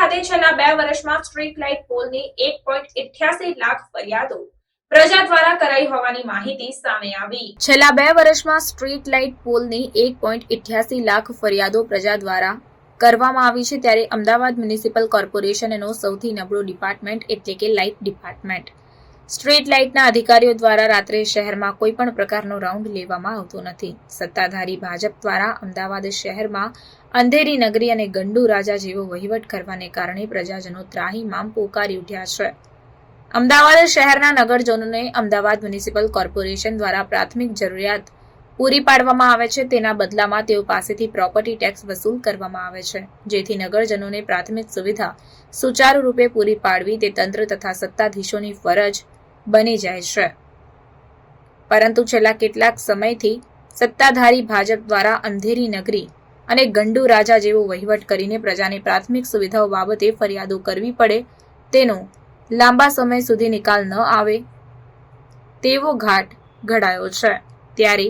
ખાતે છેલ્લા 2 વર્ષમાં સ્ટ્રીટ લાઇટ પોલની 1.88 લાખ ફરિયાદો પ્રજા દ્વારા કરાઈ હોવાની માહિતી સામે આવી। છેલ્લા 2 વર્ષમાં સ્ટ્રીટ લાઇટ પોલની 1.88 લાખ ફરિયાદો પ્રજા દ્વારા કરવામાં આવી છે, ત્યારે અમદાવાદ મ્યુનિસિપલ કોર્પોરેશનનો સૌથી નબળો ડિપાર્ટમેન્ટ એટલે કે લાઇટ ડિપાર્ટમેન્ટ। સ્ટ્રીટ લાઇટના અધિકારીઓ દ્વારા રાત્રે શહેરમાં કોઈ પણ પ્રકારનો રાઉન્ડ લેવામાં આવતો નથી। સત્તાધારી ભાજપ દ્વારા અમદાવાદ શહેરમાં અંધેરી નગરી અને ગંડુ રાજા જેવો વહીવટ કરવાને કારણે પ્રજાજનો ત્રાહિમામ પોકારી ઉઠ્યા છે। અમદાવાદ શહેરના નગરજનોને અમદાવાદ મ્યુનિસિપલ કોર્પોરેશન દ્વારા પ્રાથમિક જરૂરિયાત પૂરી પાડવામાં આવે છે, તેના બદલામાં તેઓ પાસેથી પ્રોપર્ટી ટેક્સ વસૂલ કરવામાં આવે છે, જેથી નગરજનોને પ્રાથમિક સુવિધા સુચારુ રૂપે પૂરી પાડવી તે તંત્ર તથા સત્તાધીશોની ફરજ બની જાય છે। પરંતુ છેલ્લા કેટલાક સમયથી સત્તાધારી ભાજપ દ્વારા અંધેરી નગરી અને ગંડુ રાજા જેવો વહીવટ કરીને પ્રજાને પ્રાથમિક સુવિધાઓ બાબતે ફરિયાદો કરવી પડે તેનો લાંબા સમય સુધી નિકાલ ન આવે તેવો ઘાટ ઘડાયો છે। ત્યારે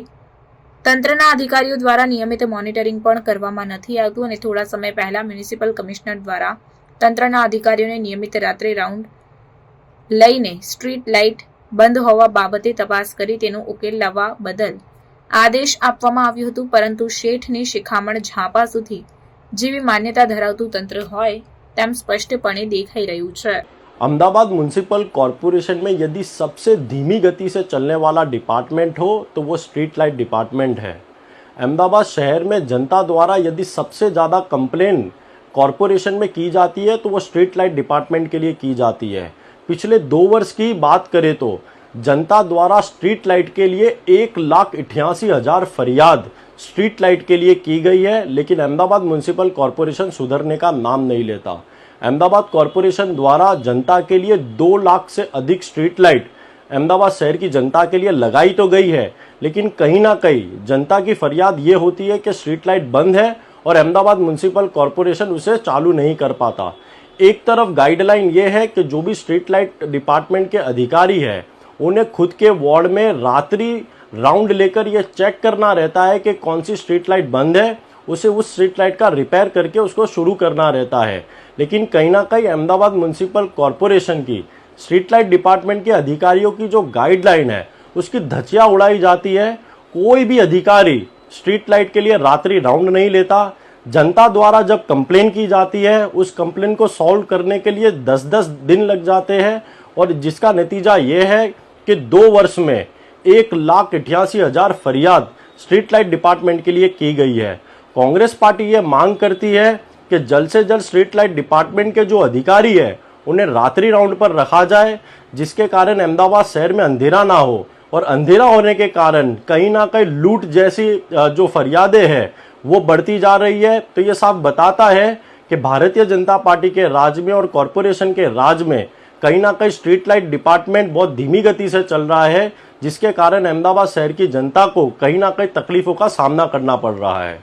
તંત્રના અધિકારીઓ દ્વારા નિયમિત મોનિટરિંગ પણ કરવામાં નથી આવતું અને થોડા સમય પહેલા મ્યુનિસિપલ કમિશનર દ્વારા તંત્રના અધિકારીઓને નિયમિત રાત્રે રાઉન્ડ લઈને સ્ટ્રીટ લાઇટ બંધ હોવા બાબતે તપાસ કરી તેનો ઉકેલ લાવવા બદલ આદેશ આપવામાં આવ્યું હતું, પરંતુ શેઠની શિખામણ ઝાંપા સુધી જેવી માન્યતા ધરાવતું તંત્ર હોય તેમ સ્પષ્ટપણે દેખાઈ રહ્યું છે। अहमदाबाद म्यूनसिपल कॉरपोरेशन में यदि सबसे धीमी गति से चलने वाला डिपार्टमेंट हो तो वो स्ट्रीट लाइट डिपार्टमेंट है। अहमदाबाद शहर में जनता द्वारा यदि सबसे ज़्यादा कंप्लेन कॉरपोरेशन में की जाती है तो वो स्ट्रीट लाइट डिपार्टमेंट के लिए की जाती है। पिछले 2 वर्ष की बात करें तो जनता द्वारा स्ट्रीट लाइट के लिए 1,88,000 फरियाद स्ट्रीट लाइट के लिए की गई है, लेकिन अहमदाबाद म्यूनसिपल कॉरपोरेशन सुधरने का नाम नहीं लेता। अहमदाबाद कॉरपोरेशन द्वारा जनता के लिए 2 लाख से अधिक स्ट्रीट लाइट अहमदाबाद शहर की जनता के लिए लगाई तो गई है, लेकिन कहीं ना कहीं जनता की फरियाद ये होती है कि स्ट्रीट लाइट बंद है और अहमदाबाद म्यूनसिपल कॉरपोरेशन उसे चालू नहीं कर पाता। एक तरफ गाइडलाइन ये है कि जो भी स्ट्रीट लाइट डिपार्टमेंट के अधिकारी है उन्हें खुद के वार्ड में रात्रि राउंड लेकर ये चेक करना रहता है कि कौन सी स्ट्रीट लाइट बंद है, उसे उस स्ट्रीट लाइट का रिपेयर करके उसको शुरू करना रहता है। लेकिन कहीं ना कहीं अहमदाबाद म्यूनसिपल कॉरपोरेशन की स्ट्रीट लाइट डिपार्टमेंट के अधिकारियों की जो गाइडलाइन है उसकी धज्जियां उड़ाई जाती है। कोई भी अधिकारी स्ट्रीट लाइट के लिए रात्रि राउंड नहीं लेता। जनता द्वारा जब कंप्लेन की जाती है उस कंप्लेन को सॉल्व करने के लिए 10-10 दिन लग जाते हैं, और जिसका नतीजा ये है कि 2 वर्ष में 1,88,000 फरियाद स्ट्रीट लाइट डिपार्टमेंट के लिए की गई है। कांग्रेस पार्टी ये मांग करती है कि जल्द से जल्द स्ट्रीट लाइट डिपार्टमेंट के जो अधिकारी है उन्हें रात्रि राउंड पर रखा जाए, जिसके कारण अहमदाबाद शहर में अंधेरा ना हो, और अंधेरा होने के कारण कहीं ना कहीं लूट जैसी जो फरियादें हैं वो बढ़ती जा रही है। तो ये साफ बताता है कि भारतीय जनता पार्टी के राज में और कॉरपोरेशन के राज में कहीं ना कहीं स्ट्रीट लाइट डिपार्टमेंट बहुत धीमी गति से चल रहा है, जिसके कारण अहमदाबाद शहर की जनता को कहीं ना कहीं तकलीफों का सामना करना पड़ रहा है।